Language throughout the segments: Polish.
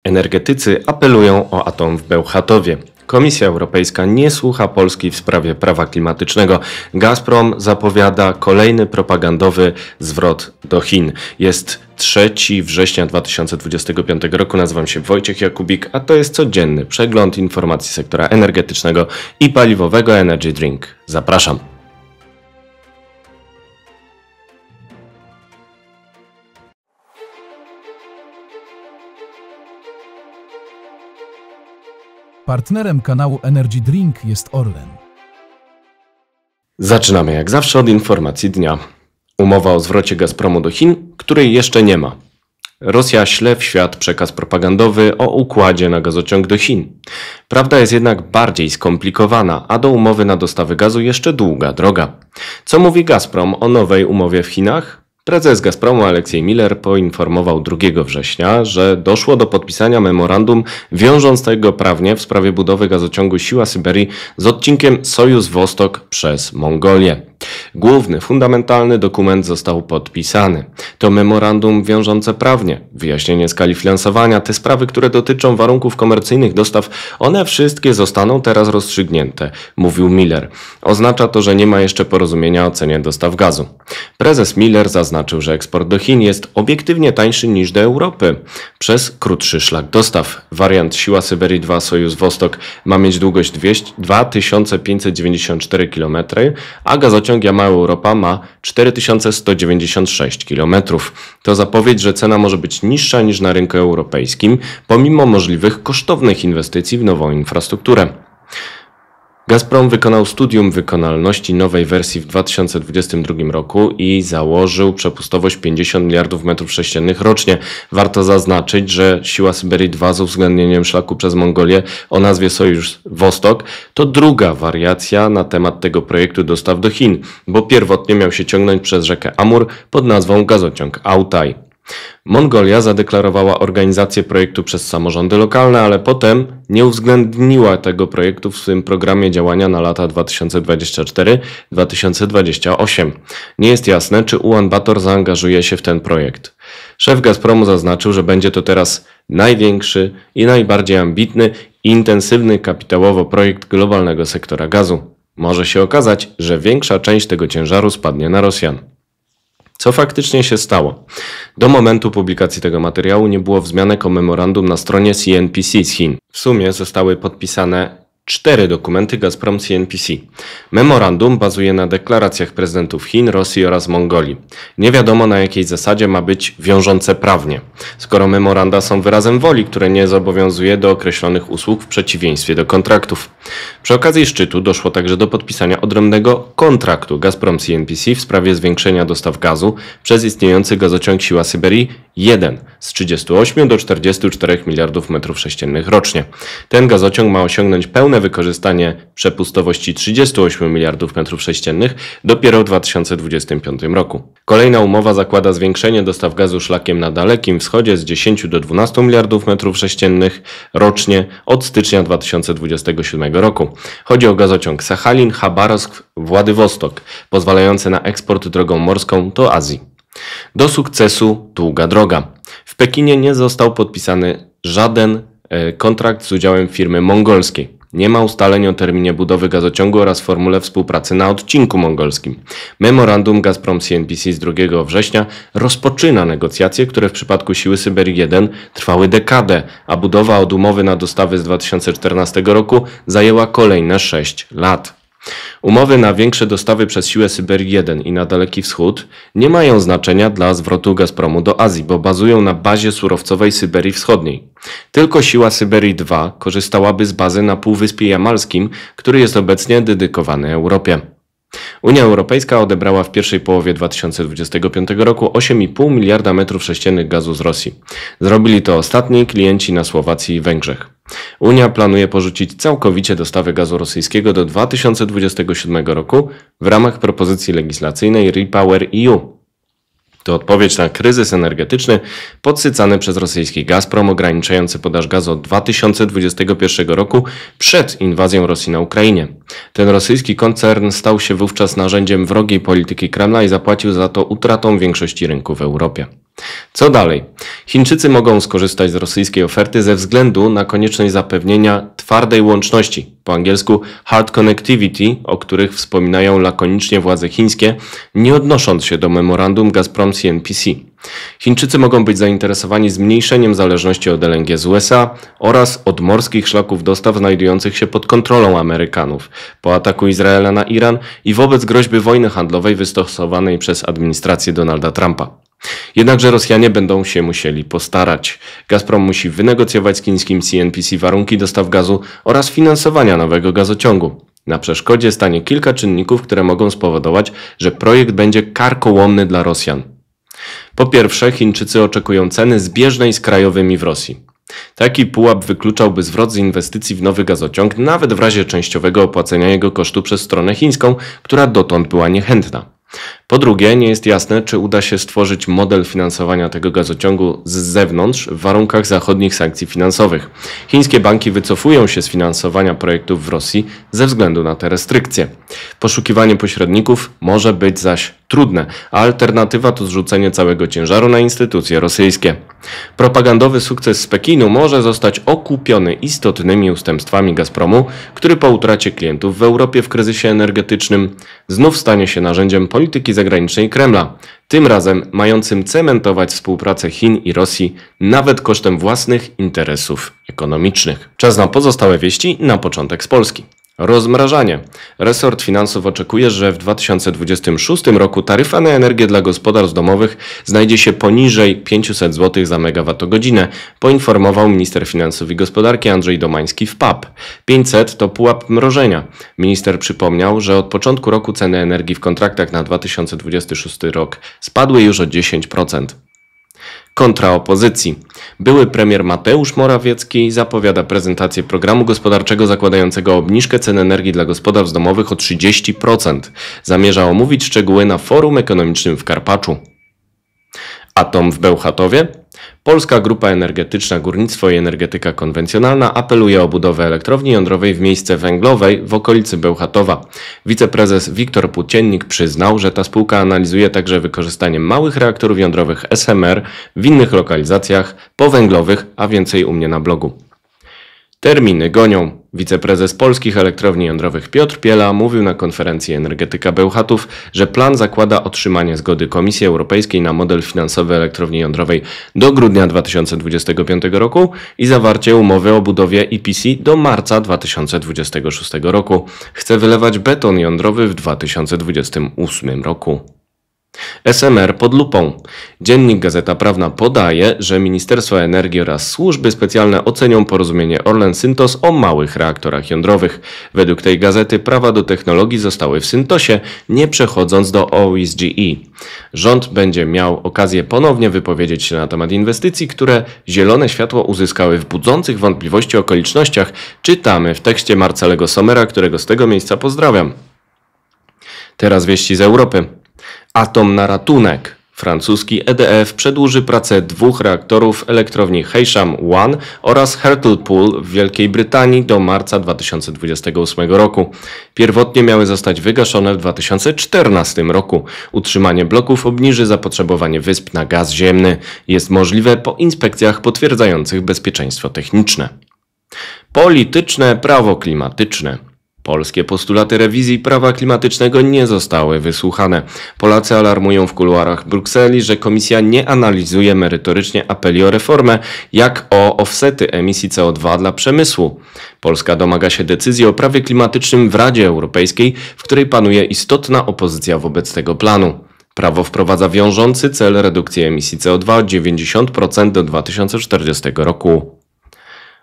Energetycy apelują o atom w Bełchatowie. Komisja Europejska nie słucha Polski w sprawie prawa klimatycznego. Gazprom zapowiada kolejny propagandowy zwrot do Chin. Jest 3 września 2025 roku. Nazywam się Wojciech Jakubik, a to jest codzienny przegląd informacji sektora energetycznego i paliwowego Energy Drink. Zapraszam. Partnerem kanału Energy Drink jest Orlen. Zaczynamy jak zawsze od informacji dnia. Umowa o zwrocie Gazpromu do Chin, której jeszcze nie ma. Rosja śle w świat przekaz propagandowy o układzie na gazociąg do Chin. Prawda jest jednak bardziej skomplikowana, a do umowy na dostawy gazu jeszcze długa droga. Co mówi Gazprom o nowej umowie w Chinach? Prezes Gazpromu Aleksiej Miller poinformował 2 września, że doszło do podpisania memorandum wiążącego prawnie w sprawie budowy gazociągu Siła Syberii z odcinkiem Sojuz-Wostok przez Mongolię. Główny, fundamentalny dokument został podpisany. To memorandum wiążące prawnie, wyjaśnienie skali finansowania, te sprawy, które dotyczą warunków komercyjnych dostaw, one wszystkie zostaną teraz rozstrzygnięte, mówił Miller. Oznacza to, że nie ma jeszcze porozumienia o cenie dostaw gazu. Prezes Miller zaznaczył, że eksport do Chin jest obiektywnie tańszy niż do Europy przez krótszy szlak dostaw. Wariant Siła Syberii 2 Sojuz-Wostok ma mieć długość 2594 km, a gazociąg Jamał-Europa ma 4196 km. To zapowiedź, że cena może być niższa niż na rynku europejskim, pomimo możliwych kosztownych inwestycji w nową infrastrukturę. Gazprom wykonał studium wykonalności nowej wersji w 2022 roku i założył przepustowość 50 miliardów metrów sześciennych rocznie. Warto zaznaczyć, że Siła Syberii 2 z uwzględnieniem szlaku przez Mongolię o nazwie Sojuz-Wostok to druga wariacja na temat tego projektu dostaw do Chin, bo pierwotnie miał się ciągnąć przez rzekę Amur pod nazwą gazociąg Altaj. Mongolia zadeklarowała organizację projektu przez samorządy lokalne, ale potem nie uwzględniła tego projektu w swym programie działania na lata 2024-2028. Nie jest jasne, czy Ulaanbaatar zaangażuje się w ten projekt. Szef Gazpromu zaznaczył, że będzie to teraz największy i najbardziej ambitny i intensywny kapitałowo projekt globalnego sektora gazu. Może się okazać, że większa część tego ciężaru spadnie na Rosjan. Co faktycznie się stało? Do momentu publikacji tego materiału nie było wzmianek o memorandum na stronie CNPC z Chin. W sumie zostały podpisane 4 dokumenty Gazprom-CNPC. Memorandum bazuje na deklaracjach prezydentów Chin, Rosji oraz Mongolii. Nie wiadomo, na jakiej zasadzie ma być wiążące prawnie, skoro memoranda są wyrazem woli, które nie zobowiązuje do określonych usług w przeciwieństwie do kontraktów. Przy okazji szczytu doszło także do podpisania odrębnego kontraktu Gazprom-CNPC w sprawie zwiększenia dostaw gazu przez istniejący gazociąg Siła Syberii 1 z 38 do 44 miliardów metrów sześciennych rocznie. Ten gazociąg ma osiągnąć pełne wykorzystanie przepustowości 38 miliardów metrów sześciennych dopiero w 2025 roku. Kolejna umowa zakłada zwiększenie dostaw gazu szlakiem na Dalekim Wschodzie z 10 do 12 miliardów metrów sześciennych rocznie od stycznia 2027 roku. Chodzi o gazociąg Sachalin-Chabarovsk-Władywostok, pozwalający na eksport drogą morską do Azji. Do sukcesu długa droga. W Pekinie nie został podpisany żaden kontrakt z udziałem firmy mongolskiej. Nie ma ustaleń o terminie budowy gazociągu oraz formule współpracy na odcinku mongolskim. Memorandum Gazprom-CNPC z 2 września rozpoczyna negocjacje, które w przypadku Siły Syberii 1 trwały dekadę, a budowa od umowy na dostawy z 2014 roku zajęła kolejne 6 lat. Umowy na większe dostawy przez Siłę Syberii 1 i na Daleki Wschód nie mają znaczenia dla zwrotu Gazpromu do Azji, bo bazują na bazie surowcowej Syberii Wschodniej. Tylko Siła Syberii 2 korzystałaby z bazy na Półwyspie Jamalskim, który jest obecnie dedykowany Europie. Unia Europejska odebrała w pierwszej połowie 2025 roku 8,5 miliarda metrów sześciennych gazu z Rosji. Zrobili to ostatni klienci na Słowacji i Węgrzech. Unia planuje porzucić całkowicie dostawy gazu rosyjskiego do 2027 roku w ramach propozycji legislacyjnej REPowerEU. To odpowiedź na kryzys energetyczny podsycany przez rosyjski Gazprom ograniczający podaż gazu od 2021 roku przed inwazją Rosji na Ukrainie. Ten rosyjski koncern stał się wówczas narzędziem wrogiej polityki Kremla i zapłacił za to utratą większości rynku w Europie. Co dalej? Chińczycy mogą skorzystać z rosyjskiej oferty ze względu na konieczność zapewnienia twardej łączności, po angielsku hard connectivity, o których wspominają lakonicznie władze chińskie, nie odnosząc się do memorandum Gazprom CNPC. Chińczycy mogą być zainteresowani zmniejszeniem zależności od LNG z USA oraz od morskich szlaków dostaw znajdujących się pod kontrolą Amerykanów po ataku Izraela na Iran i wobec groźby wojny handlowej wystosowanej przez administrację Donalda Trumpa. Jednakże Rosjanie będą się musieli postarać. Gazprom musi wynegocjować z chińskim CNPC warunki dostaw gazu oraz finansowania nowego gazociągu. Na przeszkodzie stanie kilka czynników, które mogą spowodować, że projekt będzie karkołomny dla Rosjan. Po pierwsze, Chińczycy oczekują ceny zbieżnej z krajowymi w Rosji. Taki pułap wykluczałby zwrot z inwestycji w nowy gazociąg, nawet w razie częściowego opłacenia jego kosztu przez stronę chińską, która dotąd była niechętna. Po drugie, nie jest jasne, czy uda się stworzyć model finansowania tego gazociągu z zewnątrz w warunkach zachodnich sankcji finansowych. Chińskie banki wycofują się z finansowania projektów w Rosji ze względu na te restrykcje. Poszukiwanie pośredników może być zaś trudne, a alternatywa to zrzucenie całego ciężaru na instytucje rosyjskie. Propagandowy sukces z Pekinu może zostać okupiony istotnymi ustępstwami Gazpromu, który po utracie klientów w Europie w kryzysie energetycznym znów stanie się narzędziem polityki zagranicznej Kremla, tym razem mającym cementować współpracę Chin i Rosji nawet kosztem własnych interesów ekonomicznych. Czas na pozostałe wieści, na początek z Polski. Rozmrażanie. Resort Finansów oczekuje, że w 2026 roku taryfa na energię dla gospodarstw domowych znajdzie się poniżej 500 zł za megawattogodzinę, poinformował minister finansów i gospodarki Andrzej Domański w PAP. 500 to pułap mrożenia. Minister przypomniał, że od początku roku ceny energii w kontraktach na 2026 rok spadły już o 10%. Kontra opozycji. Były premier Mateusz Morawiecki zapowiada prezentację programu gospodarczego zakładającego obniżkę cen energii dla gospodarstw domowych o 30%. Zamierza omówić szczegóły na forum ekonomicznym w Karpaczu. Atom w Bełchatowie? Polska Grupa Energetyczna Górnictwo i Energetyka Konwencjonalna apeluje o budowę elektrowni jądrowej w miejsce węglowej w okolicy Bełchatowa. Wiceprezes Wiktor Płóciennik przyznał, że ta spółka analizuje także wykorzystanie małych reaktorów jądrowych SMR w innych lokalizacjach powęglowych, a więcej u mnie na blogu. Terminy gonią. Wiceprezes Polskich Elektrowni Jądrowych Piotr Piela mówił na konferencji Energetyka Bełchatów, że plan zakłada otrzymanie zgody Komisji Europejskiej na model finansowy elektrowni jądrowej do grudnia 2025 roku i zawarcie umowy o budowie EPC do marca 2026 roku. Chce wylewać beton jądrowy w 2028 roku. SMR pod lupą. Dziennik Gazeta Prawna podaje, że Ministerstwo Energii oraz służby specjalne ocenią porozumienie Orlen-Syntos o małych reaktorach jądrowych. Według tej gazety prawa do technologii zostały w Syntosie, nie przechodząc do OSGE. Rząd będzie miał okazję ponownie wypowiedzieć się na temat inwestycji, które zielone światło uzyskały w budzących wątpliwości okolicznościach. Czytamy w tekście Marcelego Sommera, którego z tego miejsca pozdrawiam. Teraz wieści z Europy. Atom na ratunek. Francuski EDF przedłuży pracę dwóch reaktorów elektrowni Heysham 1 oraz Hartlepool w Wielkiej Brytanii do marca 2028 roku. Pierwotnie miały zostać wygaszone w 2014 roku. Utrzymanie bloków obniży zapotrzebowanie wysp na gaz ziemny. Jest możliwe po inspekcjach potwierdzających bezpieczeństwo techniczne. Polityczne prawo klimatyczne. Polskie postulaty rewizji prawa klimatycznego nie zostały wysłuchane. Polacy alarmują w kuluarach Brukseli, że Komisja nie analizuje merytorycznie apeli o reformę, jak o offsety emisji CO2 dla przemysłu. Polska domaga się decyzji o prawie klimatycznym w Radzie Europejskiej, w której panuje istotna opozycja wobec tego planu. Prawo wprowadza wiążący cel redukcji emisji CO2 o 90% do 2040 roku.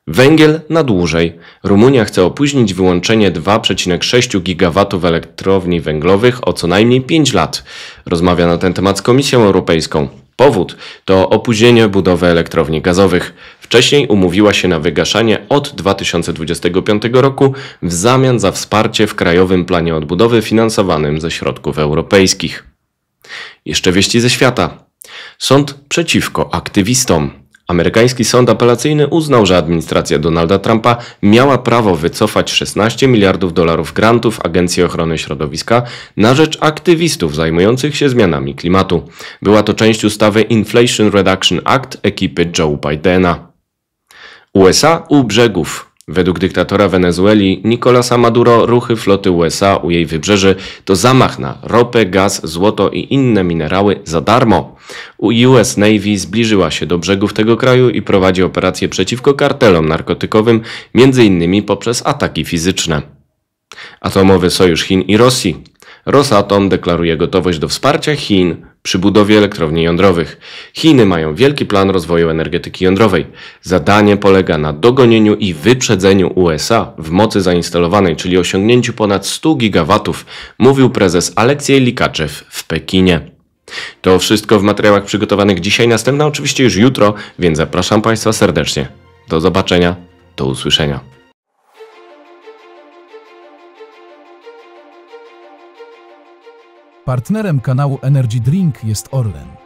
Węgiel na dłużej. Rumunia chce opóźnić wyłączenie 2,6 GW elektrowni węglowych o co najmniej 5 lat. Rozmawia na ten temat z Komisją Europejską. Powód to opóźnienie budowy elektrowni gazowych. Wcześniej umówiła się na wygaszanie od 2025 roku w zamian za wsparcie w Krajowym Planie Odbudowy finansowanym ze środków europejskich. Jeszcze wieści ze świata. Sąd przeciwko aktywistom. Amerykański sąd apelacyjny uznał, że administracja Donalda Trumpa miała prawo wycofać $16 miliardów grantów Agencji Ochrony Środowiska na rzecz aktywistów zajmujących się zmianami klimatu. Była to część ustawy Inflation Reduction Act ekipy Joe Bidena. USA u brzegów. Według dyktatora Wenezueli Nicolasa Maduro ruchy floty USA u jej wybrzeży to zamach na ropę, gaz, złoto i inne minerały za darmo. US Navy zbliżyła się do brzegów tego kraju i prowadzi operacje przeciwko kartelom narkotykowym, m.in. poprzez ataki fizyczne. Atomowy sojusz Chin i Rosji. Rosatom deklaruje gotowość do wsparcia Chin przy budowie elektrowni jądrowych. Chiny mają wielki plan rozwoju energetyki jądrowej. Zadanie polega na dogonieniu i wyprzedzeniu USA w mocy zainstalowanej, czyli osiągnięciu ponad 100 gigawatów, mówił prezes Aleksiej Likaczew w Pekinie. To wszystko w materiałach przygotowanych dzisiaj, następna oczywiście już jutro, więc zapraszam Państwa serdecznie. Do zobaczenia, do usłyszenia. Partnerem kanału Energy Drink jest Orlen.